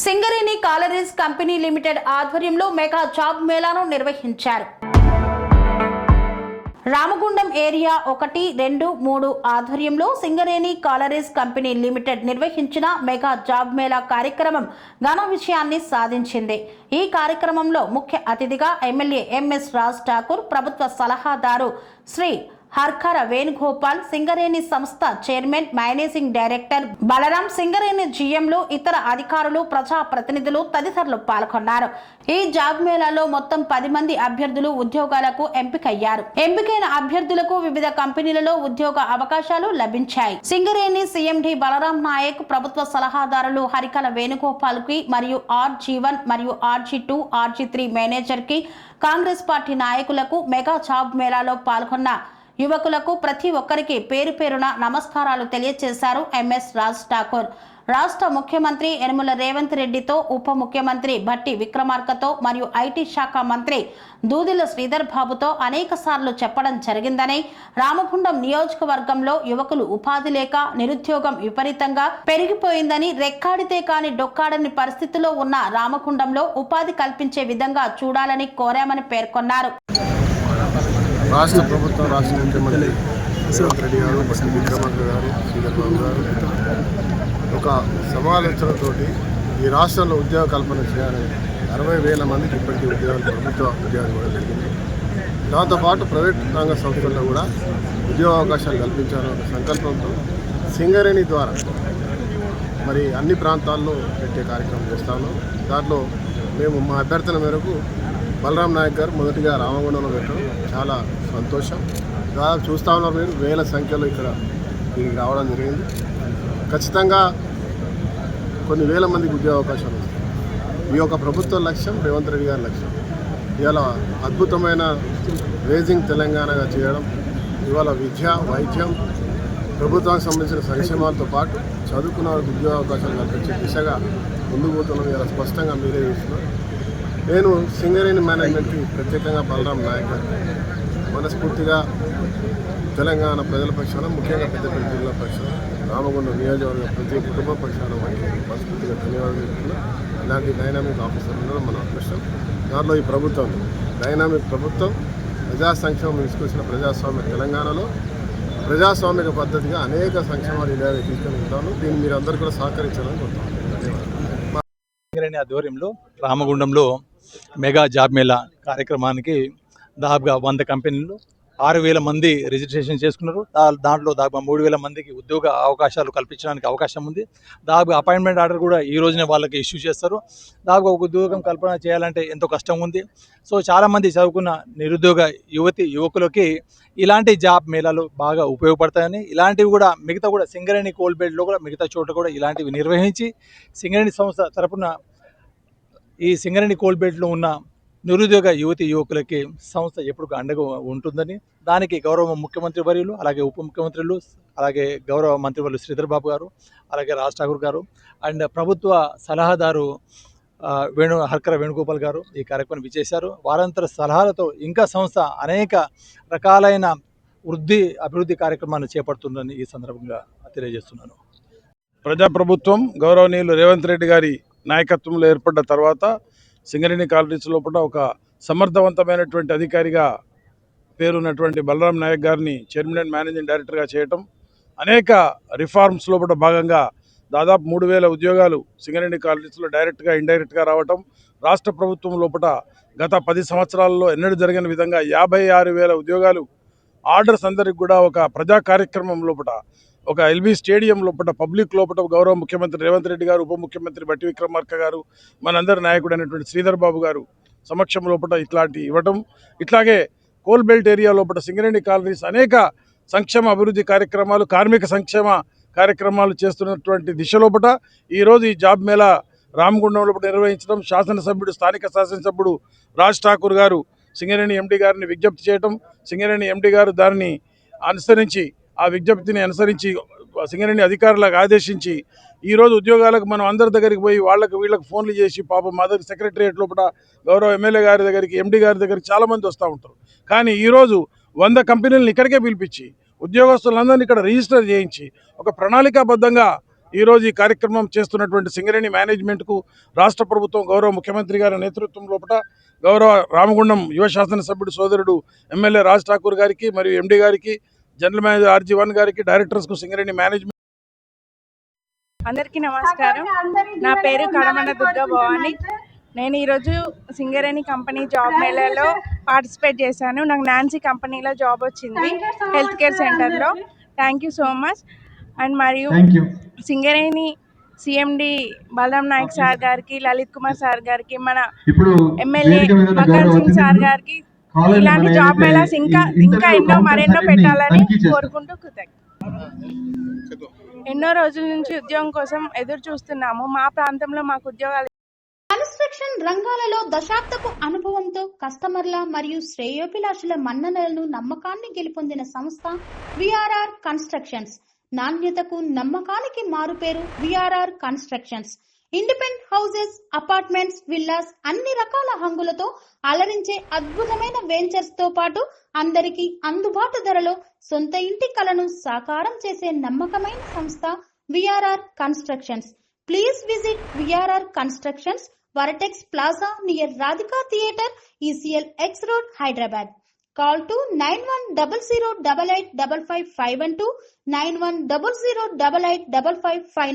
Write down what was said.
Singareni collieries company limited ఆధ్వర్యంలో mega job మేళాను నిర్వహించారు. Ramagundam area 1, 2, 3 ఆధ్వర్యంలో సింగరేణి కాలరీస్ కంపెనీ లిమిటెడ్ నిర్వహించిన మెగా జాబ్ మేళా కార్యక్రమం ఘన విజయాన్ని సాధించింది. ఈ కార్యక్రమంలో ముఖ్య అతిథిగా ఎమ్మెల్యే ఎంఎస్ రాజ్ ఠాకూర్, ప్రభుత్వ సలహాదారు శ్రీ హర్కర వేణుగోపాల్, సింగరేణి సంస్థ chairman, managing director Balram, Singareni జీఎంలు, ఇతర అధికారులు, ప్రజా ప్రతినిధులు తదితరులు పాల్గొన్నారు. ఈ జాబ్ మేళాలో మొత్తం 10 మంది అభ్యర్థులు ఉద్యోగాలకు ఎంపికయ్యారు. ఎంపికైన అభ్యర్థులకు వివిధ కంపెనీలలో ఉద్యోగ అవకాశాలు లభించాయి. సింగరేణి సిఎండి బలరాం నాయక్, ప్రభుత్వ సలహాదారులు హరికల వేణుగోపాల్ కి మరియు RG1 మరియు RG2, RG3 మేనేజర్ కి, కాంగ్రెస్ పార్టీ నాయకులకు, మెగా జాబ్ మేళాలో పాల్గొన్న యువకులకు ప్రతి ఒక్కరికి పేరు పేరున నమస్కారాలు తెలియజేశారు ఎంఎస్ రాజ్ ఠాకూర్. రాష్ట్ర ముఖ్యమంత్రి యనమల రేవంత్ రెడ్డితో, ఉప ముఖ్యమంత్రి భట్టి విక్రమార్కతో మరియు ఐటీ శాఖ మంత్రి దూదిల శ్రీధర్ బాబుతో అనేక సార్లు చెప్పడం జరిగిందని, రామగుండం నియోజకవర్గంలో యువకులు ఉపాధి లేక నిరుద్యోగం విపరీతంగా పెరిగిపోయిందని, రెక్కాడితే కాని డొక్కాడని పరిస్థితిలో ఉన్న రామగుండంలో ఉపాధి కల్పించే విధంగా చూడాలని కోరామని పేర్కొన్నారు. రాష్ట్ర ప్రభుత్వం, రాష్ట్ర ముఖ్యమంత్రి రేవంత్ రెడ్డి గారు, భట్టి విక్రమార్క గారు, శ్రీధర్ బాబు గారు ఒక సమాలోచనతో ఈ రాష్ట్రంలో ఉద్యోగ కల్పన చేయాలని 60,000 మందికి ఇప్పటికీ ఉద్యోగాలు, ప్రభుత్వ ఉద్యోగాలు కూడా జరిగింది. దాంతోపాటు ప్రైవేట్ రంగ సంస్థల్లో కూడా ఉద్యోగ అవకాశాలు కల్పించాలనే ఒక సంకల్పంతో సింగరేణి ద్వారా మరి అన్ని ప్రాంతాల్లో పెట్టే కార్యక్రమం చేస్తాను. దాంట్లో మేము మా అభ్యర్థన మేరకు బలరాం నాయక్ గారు మొదటిగా రామగుండంలో పెట్టడం చాలా సంతోషం. దాదాపు చూస్తూ ఉన్నారు మీరు, వేల సంఖ్యలో ఇక్కడ దీనికి రావడం జరిగింది. ఖచ్చితంగా కొన్ని వేల మందికి ఉద్యోగ అవకాశాలు వస్తాయి. ఈ యొక్క ప్రభుత్వ లక్ష్యం, రేవంత్ రెడ్డి గారి లక్ష్యం ఇవాళ అద్భుతమైన రేజింగ్ తెలంగాణగా చేయడం, ఇవాళ విద్య, వైద్యం, ప్రభుత్వానికి సంబంధించిన సంక్షేమాలతో పాటు చదువుకున్న వారికి ఉద్యోగ అవకాశాలు కల్పించే దిశగా ముందుకు పోతున్నాం. ఇలా స్పష్టంగా మీరే చూస్తున్నారు. నేను సింగరేణి మేనేజ్మెంట్కి ప్రత్యేకంగా బలరాం నాయక్ గారు మనస్ఫూర్తిగా తెలంగాణ ప్రజల పక్షాన, ముఖ్యంగా పెద్దపల్లి జిల్లా పక్షాన, రామగుండం నియోజకవర్గ ప్రతి కుటుంబ పక్షాన మనస్ఫూర్తిగా ధన్యవాదాలు చెప్తున్నాను. ఇలాంటి డైనామిక్ ఆఫీసర్ ఉండడం మన అదృష్టం. దాంట్లో ఈ ప్రభుత్వం డైనామిక్ ప్రభుత్వం, ప్రజా సంక్షేమం తీసుకొచ్చిన ప్రజాస్వామ్య తెలంగాణలో ప్రజాస్వామిక పద్ధతిగా అనేక సంక్షేమాలు ఇలా తీసుకొని ఉంటాను. దీన్ని మీరు అందరూ కూడా సహకరించాలని కోరుతున్నాను. సింగరేణి ఆధ్వర్యంలో రామగుండంలో మెగా జాబ్ మేళా కార్యక్రమానికి దాదాపుగా 100 కంపెనీలు 6,000 మంది రిజిస్ట్రేషన్ చేసుకున్నారు. దాంట్లో దాదాపు 3,000 మందికి ఉద్యోగ అవకాశాలు కల్పించడానికి అవకాశం ఉంది. దాదాపు అపాయింట్మెంట్ ఆర్డర్ కూడా ఈ రోజునే వాళ్ళకి ఇష్యూ చేస్తారు. దాదాపు ఒక ఉద్యోగం కల్పన చేయాలంటే ఎంతో కష్టం ఉంది. సో చాలామంది చదువుకున్న నిరుద్యోగ యువకులకి ఇలాంటి జాబ్ మేళాలు బాగా ఉపయోగపడతాయని, ఇలాంటివి కూడా మిగతా కూడా సింగరేణి కోల్ బెల్ట్లో కూడా మిగతా చోట కూడా ఇలాంటివి నిర్వహించి సింగరేణి సంస్థ తరపున ఈ సింగరేణి కోల్ బెల్ట్లో ఉన్న నిరుద్యోగ యువకులకి సంస్థ ఎప్పుడు అండగా ఉంటుందని, దానికి గౌరవ ముఖ్యమంత్రి వర్యులు, అలాగే ఉప ముఖ్యమంత్రులు, అలాగే గౌరవ మంత్రివర్యులు శ్రీధర్ బాబు గారు, అలాగే రాజ్ ఠాకూర్ గారు అండ్ ప్రభుత్వ సలహాదారు హర్కర వేణుగోపాల్ గారు ఈ కార్యక్రమం విచ్చేశారు. వారంతర సలహాలతో ఇంకా సంస్థ అనేక రకాలైన అభివృద్ధి కార్యక్రమాన్ని చేపడుతుందని ఈ సందర్భంగా తెలియజేస్తున్నాను. ప్రజాప్రభుత్వం గౌరవనీయులు రేవంత్ రెడ్డి గారి నాయకత్వంలో ఏర్పడ్డ తర్వాత సింగరేణి కాలరీస్ లోపల ఒక సమర్థవంతమైనటువంటి అధికారిగా పేరున్నటువంటి బలరాం నాయక్ గారిని చైర్మన్ అండ్ మేనేజింగ్ డైరెక్టర్గా చేయటం, అనేక రిఫార్మ్స్ లోపల భాగంగా దాదాపు 3,000 ఉద్యోగాలు సింగరేణి కాలరీస్లో డైరెక్ట్గా ఇండైరెక్ట్గా రావటం, రాష్ట్ర ప్రభుత్వం లోపల గత 10 సంవత్సరాల్లో ఎన్నడూ జరిగిన విధంగా 56,000 ఉద్యోగాలు ఆర్డర్స్ అందరికి కూడా ఒక ప్రజా కార్యక్రమం లోపల, ఒక ఎల్బీ స్టేడియం లోపల, పబ్లిక్ లోపల గౌరవ ముఖ్యమంత్రి రేవంత్ రెడ్డి గారు, ఉప ముఖ్యమంత్రి భట్టి విక్రమార్క గారు, మనందరి నాయకుడు అయినటువంటి శ్రీధర్ బాబు గారు సమక్షం లోపల ఇట్లాంటి ఇవ్వటం, ఇట్లాగే కోల్ బెల్ట్ ఏరియా లోపల సింగరేణి కాలరీస్ అనేక సంక్షేమ అభివృద్ధి కార్యక్రమాలు, కార్మిక సంక్షేమ కార్యక్రమాలు చేస్తున్నటువంటి దిశ లోపల ఈరోజు ఈ జాబ్ మేళా రామగుండం లోపల నిర్వహించడం, శాసనసభ్యుడు, స్థానిక శాసనసభ్యుడు రాజ్ ఠాకూర్ గారు సింగరేణి ఎండి గారిని విజ్ఞప్తి చేయటం, సింగరేణి ఎండి గారు దాన్ని అనుసరించి, ఆ విజ్ఞప్తిని అనుసరించి సింగరేణి అధికారులకు ఆదేశించి ఈరోజు ఉద్యోగాలకు మనం అందరి దగ్గరికి పోయి వీళ్ళకి ఫోన్లు చేసి పాపం మా దగ్గర సెక్రటరియట్ లోపల గౌరవ ఎమ్మెల్యే గారి దగ్గరికి, ఎండి గారి దగ్గరికి చాలామంది వస్తూ ఉంటారు. కానీ ఈరోజు 100 కంపెనీలను ఇక్కడికే పిలిపించి ఉద్యోగస్తులందరినీ ఇక్కడ రిజిస్టర్ చేయించి ఒక ప్రణాళికాబద్ధంగా ఈరోజు ఈ కార్యక్రమం చేస్తున్నటువంటి సింగరేణి మేనేజ్మెంట్కు రాష్ట్ర ప్రభుత్వం గౌరవ ముఖ్యమంత్రి గారి నేతృత్వం లోపల గౌరవ రామగుండం యువ శాసనసభ్యుడు సోదరుడు ఎమ్మెల్యే రాజ్ ఠాకూర్ గారికి మరియు ఎండి గారికి జనరల్ మేనేజర్ RG1 గారికి డైరెక్టర్స్కు సింగరేణి మేనేజ్మెంట్ అందరికీ నమస్కారం. నా పేరు కడమండ దుర్గా భవాని. నేను ఈరోజు సింగరేణి కంపెనీ జాబ్ మేళాలో పార్టిసిపేట్ చేశాను. నాకు నాన్సీ కంపెనీలో జాబ్ వచ్చింది, హెల్త్ కేర్ సెంటర్లో. Thank you so much. And మరియు సింగరేణి CMD బలరాం నాయక్ సార్ గారికి, లలిత్ కుమార్ సార్ గారికి, మన ఎమ్మెల్యే భగత్ సింగ్ సార్ గారికి ఇలాంటి జాబ్ మేళాస్ ఇంకా మరెన్నో పెట్టాలని కోరుకుంటూ కృతజ్ఞతలు. ఎన్నో రోజుల నుంచి ఉద్యోగం కోసం ఎదురు చూస్తున్నాము. మా ప్రాంతంలో మాకు ఉద్యోగాలు కన్స్ట్రక్షన్ రంగాలలో దశాబ్దపు అనుభవంతో కస్టమర్ల మరియు శ్రేయోభిలాషుల మన్ననలను నమ్మకాన్ని గెలుపొందిన సంస్థ VRR కన్స్ట్రక్షన్స్. నాణ్యతకు నమ్మకానికి మారుపేరు VRR constructions. Independent houses, apartments, villas అన్ని రకాల హంగులతో అలరించే అద్భుతమైన వెంచర్స్ తో పాటు అందరికీ అందుబాటు ధరలో సొంత ఇంటి కలను సాకారం చేసే నమ్మకమైన సంస్థ VRR constructions. Please visit VRR constructions, Varatex Plaza near Radhika Theatre, ECL X Road, Hyderabad. Call to 9100885551 91008855.